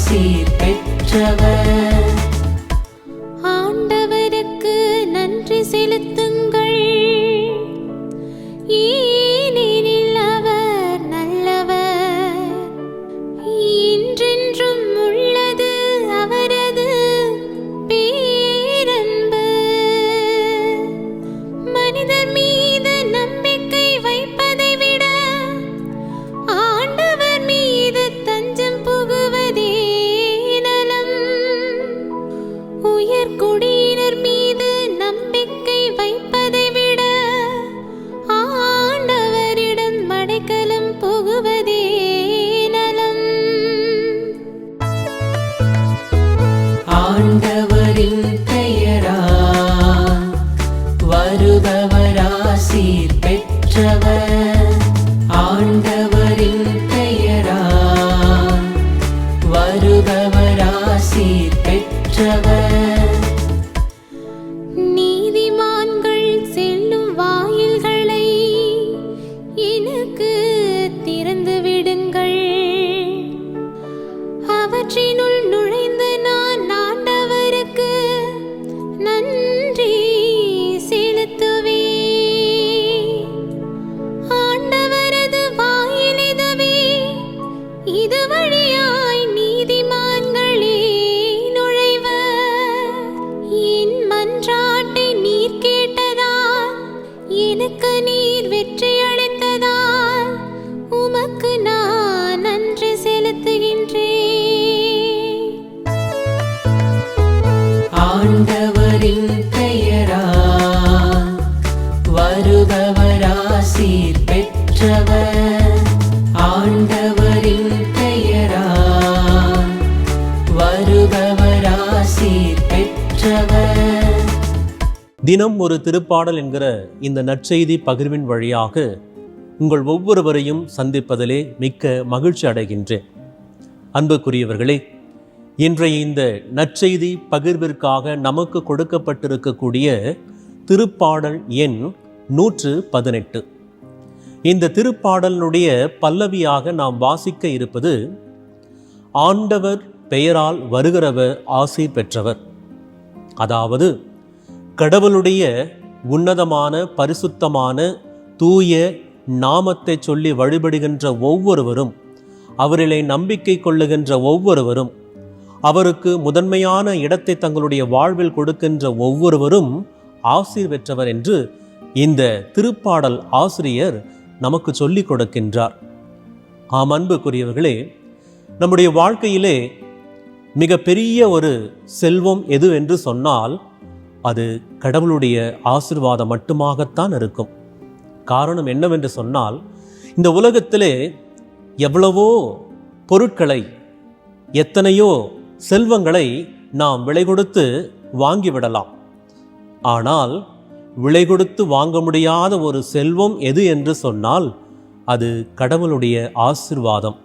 ஆசீர் பெற்றவர். ஆண்டவருக்கு நன்றி செலுத்துங்கள், ஏனெனில் அவர் நல்லவர், என்றென்றும் உள்ளது அவரது பேரன்பு. மனிதர் மீது நம்பிக்கை வைப்பதை விட ஆண்டவர் மீது தஞ்சம் புகுவதே நலம். உயர்குடியினர் மீது நம்பிக்கை வைப்பதை விட ஆண்டவரிடம் அடைக்கலம் புகுவதே நலம். ஆண்டவரின் பெயரால் வருபவர் ஆசீர் பெற்றவர். ஆண்டவரின் பெயரால் வருபவர் ஆசீர் பெற்றவர். நீதிமான்கள் செல்லும் வாயில்களை எனக்கு திறந்து விடுங்கள், அவற்றினுள் நுழைந்து நான் ஆண்டவருக்கு நன்றி செலுத்துவேன். ஆண்டவரது வாயில் இதுவே, இது வழியாய் நீதிமான்களே நுழைவர். என் மன்றாட்டை நீர் கேட்டதால், எனக்கு நீர் வெற்றி அளித்ததால் உமக்கு நான் நன்றி செலுத்துகின்றேன். ஆண்டவரின் பெயரால் வருபவர் ஆசீர் பெற்றவர். ஆண்டவரின் பெயரால் வருபவர் ஆசீர் பெற்றவர். தினம் ஒரு திருப்பாடல் என்கிற இந்த நற்செய்தி பகிர்வின் வழியாக உங்கள் ஒவ்வொருவரையும் சந்திப்பதிலே மிக்க மகிழ்ச்சி அடைகின்றேன். அன்புக்குரியவர்களே, இன்றைய இந்த நற்செய்தி பகிர்விற்காக நமக்கு கொடுக்கப்பட்டிருக்கக்கூடிய திருப்பாடல் எண் 118. இந்த திருப்பாடலினுடைய பல்லவியாக நாம் வாசிக்க இருப்பது, ஆண்டவர் பெயரால் வருகிறவர் ஆசீர் பெற்றவர். அதாவது கடவுளுடைய உன்னதமான பரிசுத்தமான தூய நாமத்தை சொல்லி வழிபடுகின்ற ஒவ்வொருவரும், அவரிலே நம்பிக்கை கொள்ளுகின்ற ஒவ்வொருவரும், அவருக்கு முதன்மையான இடத்தை தங்களுடைய வாழ்வில் கொடுக்கின்ற ஒவ்வொருவரும் ஆசீர் பெற்றவர் என்று இந்த திருப்பாடல் ஆசிரியர் நமக்கு சொல்லிக் கொடுக்கின்றார். ஆம் அன்புக்குரியவர்களே, நம்முடைய வாழ்க்கையிலே மிக பெரிய ஒரு செல்வம் எது என்று சொன்னால் அது கடவுளுடைய ஆசீர்வாதம் மட்டுமாகத்தான் இருக்கும். காரணம் என்னவென்று சொன்னால், இந்த உலகத்திலே எவ்வளவோ பொருட்களை, எத்தனையோ செல்வங்களை நாம் விலை கொடுத்து வாங்கிவிடலாம். ஆனால் விலை கொடுத்து வாங்க முடியாத ஒரு செல்வம் எது என்று சொன்னால் அது கடவுளுடைய ஆசீர்வாதம்.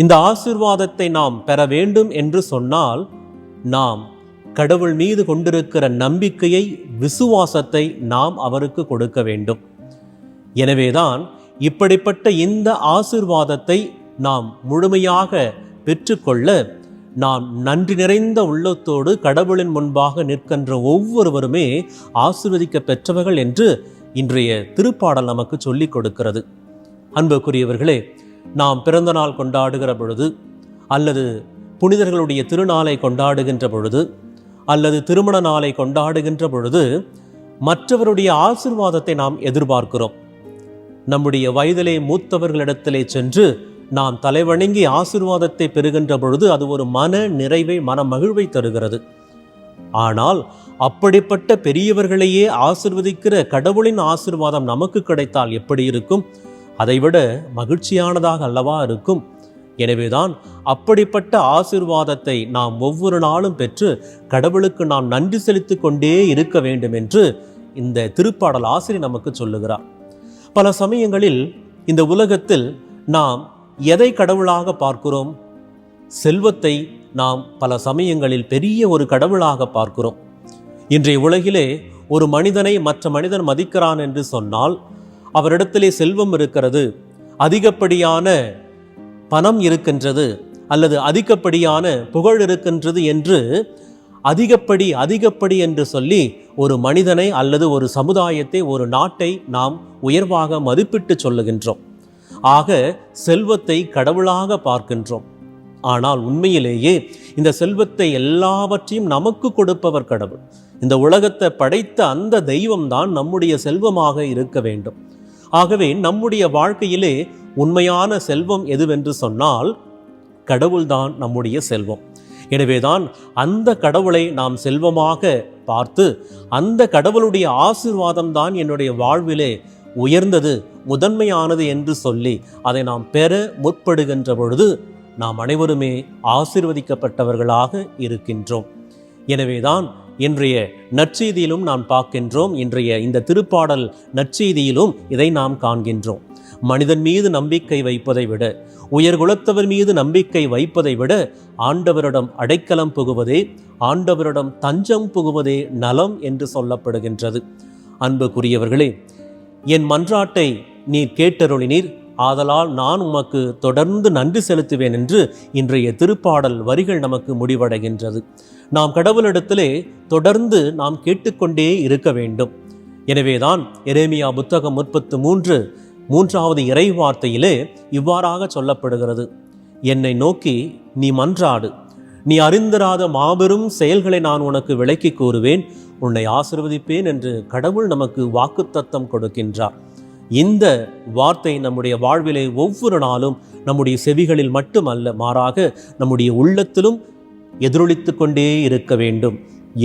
இந்த ஆசீர்வாதத்தை நாம் பெற வேண்டும் என்று சொன்னால் நாம் கடவுள் மீது கொண்டிருக்கிற நம்பிக்கையை, விசுவாசத்தை நாம் அவருக்கு கொடுக்க வேண்டும். எனவேதான் இப்படிப்பட்ட இந்த ஆசீர்வாதத்தை நாம் முழுமையாக பெற்றுக்கொள்ள நாம் நன்றி நிறைந்த உள்ளத்தோடு கடவுளின் முன்பாக நிற்கின்ற ஒவ்வொருவருமே ஆசீர்வதிக்க பெற்றவர்கள் என்று இன்றைய திருப்பாடல் நமக்கு சொல்லிக் கொடுக்கிறது. அன்புக்குரியவர்களே, நாம் பிறந்த நாள் கொண்டாடுகிற பொழுது, அல்லது புனிதர்களுடைய திருநாளை கொண்டாடுகின்ற பொழுது, அல்லது திருமண நாளை கொண்டாடுகின்ற பொழுது மற்றவருடைய ஆசீர்வாதத்தை நாம் எதிர்பார்க்கிறோம். நம்முடைய வயதிலே மூத்தவர்களிடத்திலே சென்று நாம் தலைவணங்கி ஆசீர்வாதத்தை பெறுகின்ற பொழுது அது ஒரு மன நிறைவை, மன மகிழ்வை தருகிறது. ஆனால் அப்படிப்பட்ட பெரியவர்களையே ஆசீர்வதிக்கிற கடவுளின் ஆசீர்வாதம் நமக்கு கிடைத்தால் எப்படி இருக்கும்? அதைவிட மகிழ்ச்சியானதாக அல்லவா இருக்கும்? எனவேதான் அப்படிப்பட்ட ஆசீர்வாதத்தை நாம் ஒவ்வொரு நாளும் பெற்று கடவுளுக்கு நாம் நன்றி செலுத்திக் கொண்டே இருக்க வேண்டும் என்று இந்த திருப்பாடல் ஆசிரியர் நமக்கு சொல்லுகிறார். பல சமயங்களில் இந்த உலகத்தில் நாம் எதை கடவுளாக பார்க்கிறோம்? செல்வத்தை நாம் பல சமயங்களில் பெரிய ஒரு கடவுளாக பார்க்கிறோம். இன்றைய உலகிலே ஒரு மனிதனை மற்ற மனிதன் மதிக்கிறான் என்று சொன்னால், அவரிடத்திலே செல்வம் இருக்கிறது, அதிகப்படியான பணம் இருக்கின்றது, அல்லது அதிகப்படியான புகழ் இருக்கின்றது என்று அதிகப்படி என்று சொல்லி ஒரு மனிதனை அல்லது ஒரு சமுதாயத்தை, ஒரு நாட்டை நாம் உயர்வாக மதிப்பிட்டு சொல்லுகின்றோம். ஆக செல்வத்தை கடவுளாக பார்க்கின்றோம். ஆனால் உண்மையிலேயே இந்த செல்வத்தை எல்லாவற்றையும் நமக்கு கொடுப்பவர் கடவுள். இந்த உலகத்தை படைத்த அந்த தெய்வம்தான் நம்முடைய செல்வமாக இருக்க வேண்டும். ஆகவே நம்முடைய வாழ்க்கையிலே உண்மையான செல்வம் எதுவென்று சொன்னால் கடவுள்தான் நம்முடைய செல்வம். எனவேதான் அந்த கடவுளை நாம் செல்வமாக பார்த்து அந்த கடவுளுடைய ஆசீர்வாதம் தான் என்னுடைய வாழ்விலே உயர்ந்தது, முதன்மையானது என்று சொல்லி அதை நாம் பெற முற்படுகின்ற பொழுது நாம் அனைவருமே ஆசீர்வதிக்கப்பட்டவர்களாக இருக்கின்றோம். எனவேதான் இன்றைய நற்செய்தியிலும் நாம் பார்க்கின்றோம். இன்றைய இந்த திருப்பாடல் நற்செய்தியிலும் இதை நாம் காண்கின்றோம். மனிதன் மீது நம்பிக்கை வைப்பதை விட, உயர்குலத்தவர் மீது நம்பிக்கை வைப்பதை விட ஆண்டவரிடம் அடைக்கலம் புகுவதே, ஆண்டவரிடம் தஞ்சம் புகுவதே நலம் என்று சொல்லப்படுகின்றது. அன்புக்குரியவர்களே, என் மன்றாட்டை நீர் கேட்டருளினீர், ஆதலால் நான் உமக்கு தொடர்ந்து நன்றி செலுத்துவேன் என்று இன்றைய திருப்பாடல் வரிகள் நமக்கு முடிவடைகின்றது. நாம் கடவுளிடத்திலே தொடர்ந்து நாம் கேட்டுக்கொண்டே இருக்க வேண்டும். எனவேதான் எரேமியா புத்தகம் 33 இறை வார்த்தையிலே இவ்வாறாக சொல்லப்படுகிறது: என்னை நோக்கி நீ மன்றாடு, நீ அறிந்திராத மாபெரும் செயல்களை நான் உனக்கு விளக்கி கூறுவேன், உன்னை ஆசீர்வதிப்பேன் என்று கடவுள் நமக்கு வாக்குத்தத்தம் கொடுக்கின்றார். இந்த வார்த்தை நம்முடைய வாழ்விலே ஒவ்வொரு நாளும் நம்முடைய செவிகளில் மட்டுமல்ல, மாறாக நம்முடைய உள்ளத்திலும் எதிரொலித்து கொண்டே இருக்க வேண்டும்.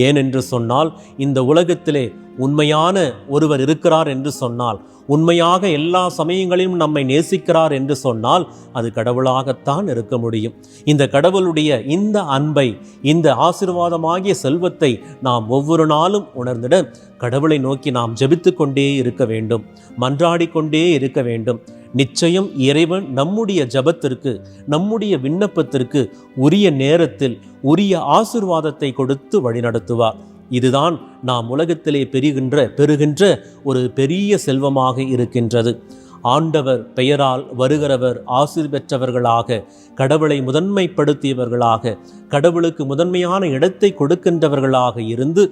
ஏனென்று சொன்னால் இந்த உலகத்திலே உண்மையான ஒருவர் இருக்கிறார் என்று சொன்னால், உண்மையாக எல்லா சமயங்களிலும் நம்மை நேசிக்கிறார் என்று சொன்னால் அது கடவுளாகத்தான் இருக்க முடியும். இந்த கடவுளுடைய இந்த அன்பை, இந்த ஆசீர்வாதமாகிய செல்வத்தை நாம் ஒவ்வொரு நாளும் உணர்ந்திட கடவுளை நோக்கி நாம் ஜெபித்து கொண்டே இருக்க வேண்டும், மன்றாடி கொண்டே இருக்க வேண்டும். நிச்சயம் இறைவன் நம்முடைய ஜெபத்திற்கு, நம்முடைய விண்ணப்பத்திற்கு உரிய நேரத்தில் உரிய ஆசீர்வாதத்தை கொடுத்து வழிநடத்துவார். இதுதான் நாம் உலகத்திலே பெறுகின்ற ஒரு பெரிய செல்வமாக இருக்கின்றது. ஆண்டவர் பெயரால் வருகிறவர் ஆசீர் பெற்றவர்களாக, கடவுளை முதன்மைப்படுத்தியவர்களாக, கடவுளுக்கு முதன்மையான இடத்தை கொடுக்கின்றவர்களாக இருந்து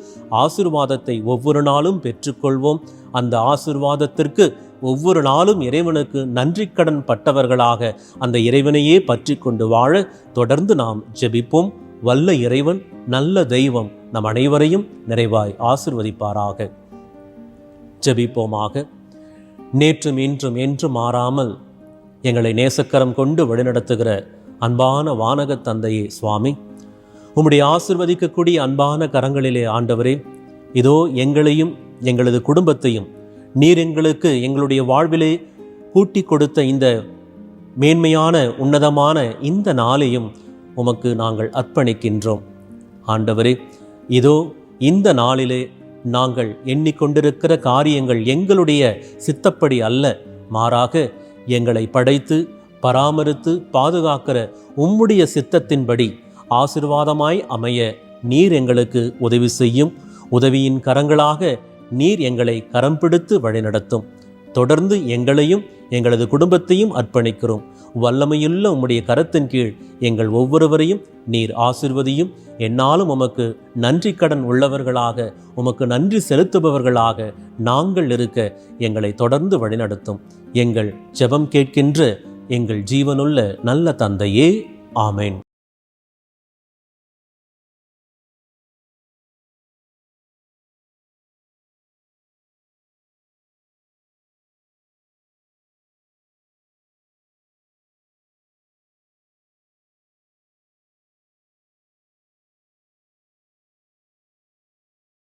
ஆசீர்வாதத்தை ஒவ்வொரு நாளும் பெற்றுக்கொள்வோம். அந்த ஆசீர்வாதத்திற்கு ஒவ்வொரு நாளும் இறைவனுக்கு நன்றி கடன் பட்டவர்களாக அந்த இறைவனையே பற்றி கொண்டு வாழ தொடர்ந்து நாம் ஜெபிப்போம். வல்ல இறைவன், நல்ல தெய்வம் நம் அனைவரையும் நிறைவாய் ஆசீர்வதிப்பாராக. ஜெபிப்போமாக. நேற்றும் இன்றும் என்றும் மாறாமல் எங்களை நேசக்கரம் கொண்டு வழிநடத்துகிற அன்பான வானக தந்தையே சுவாமி, உம்முடைய ஆசீர்வதிக்கக்கூடிய அன்பான கரங்களிலே ஆண்டவரே, இதோ எங்களையும் எங்களது குடும்பத்தையும் நீர் எங்களுக்கு எங்களுடைய வாழ்விலே கூட்டி கொடுத்த இந்த மேன்மையான உன்னதமான இந்த நாளையும் உமக்கு நாங்கள் அர்ப்பணிக்கின்றோம். ஆண்டவரே, இதோ இந்த நாளிலே நாங்கள் எண்ணிக்கொண்டிருக்கிற காரியங்கள் எங்களுடைய சித்தப்படி அல்ல, மாறாக எங்களை படைத்து பராமரித்து பாதுகாக்கிற உம்முடைய சித்தத்தின்படி ஆசீர்வாதமாய் அமைய நீர் எங்களுக்கு உதவி செய்யும். உதவியின் கரங்களாக நீர் எங்களை கரம் பிடித்து வழிநடத்தும். தொடர்ந்து எங்களையும் எங்களது குடும்பத்தையும் அர்ப்பணிக்கிறோம். வல்லமையுள்ள உம்முடைய கரத்தின் கீழ் எங்கள் ஒவ்வொருவரையும் நீர் ஆசீர்வதியும். என்னாலும் உமக்கு நன்றி கடன் உள்ளவர்களாக, உமக்கு நன்றி செலுத்துபவர்களாக நாங்கள் இருக்க எங்களை தொடர்ந்து வழிநடத்தும். எங்கள் ஜெபம் கேட்கின்ற எங்கள் ஜீவனுள்ள நல்ல தந்தையே, ஆமென்.